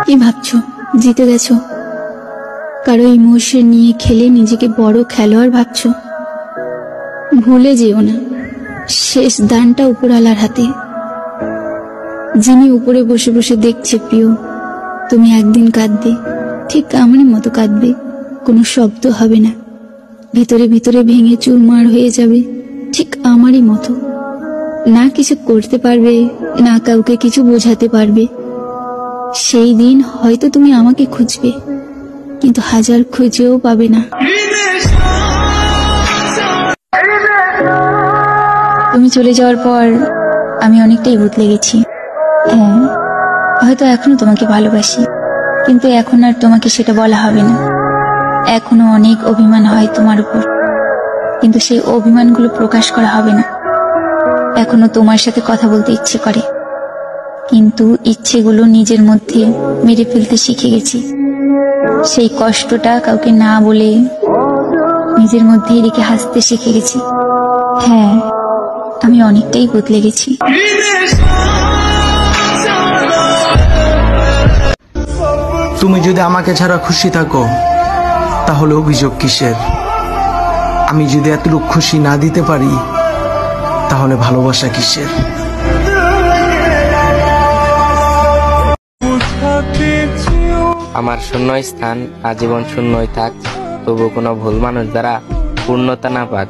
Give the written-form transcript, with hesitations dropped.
কি ভাবছো জিতে গেছো? কারো ইমোশন নিয়ে খেলে নিজেকে বড় খেলোয়াড় ভাবছো? ভুলে যেও না, শেষ দানটা উপরওয়ালার হাতে। যিনি উপরে বসে বসে দেখছে প্রিয়, তুমি একদিন কাঁদবে, ঠিক আমারই মতো কাঁদবে। কোনো শব্দ হবে না, ভিতরে ভিতরে ভেঙে চুরমার হয়ে যাবে, ঠিক আমারই মতো। না কিছু করতে পারবে, না কাউকে কিছু বোঝাতে পারবে। সেই দিন হয়তো তুমি আমাকে খুঁজবে, কিন্তু হাজার খুঁজেও পাবে না। তুমি চলে যাওয়ার পর আমি অনেকটাই বদলে গেছি। হ্যাঁ, হয়তো এখনো তোমাকে ভালোবাসি, কিন্তু এখন আর তোমাকে সেটা বলা হবে না। এখনো অনেক অভিমান হয় তোমার উপর, কিন্তু সেই অভিমানগুলো প্রকাশ করা হবে না। এখনো তোমার সাথে কথা বলতে ইচ্ছে করে, কিন্তু ইচ্ছেগুলো নিজের মধ্যে মেরে ফেলতে শিখে গেছি। সেই কষ্টটা কাউকে না বলে নিজের মধ্যে রেখে হাসতে শিখে গেছি। হ্যাঁ, আমি অনেকটাই বদলে গেছি। তুমি যদি আমাকে ছাড়া খুশি থাকো, তাহলে অভিযোগ কিসের? আমি যদি এতটুকু খুশি না দিতে পারি, তাহলে ভালোবাসা কিসের? আমার শূন্য স্থান আজীবন শূন্যই থাক, তবু কোনো ভুল মানুষ দ্বারা পূর্ণতা না পাক।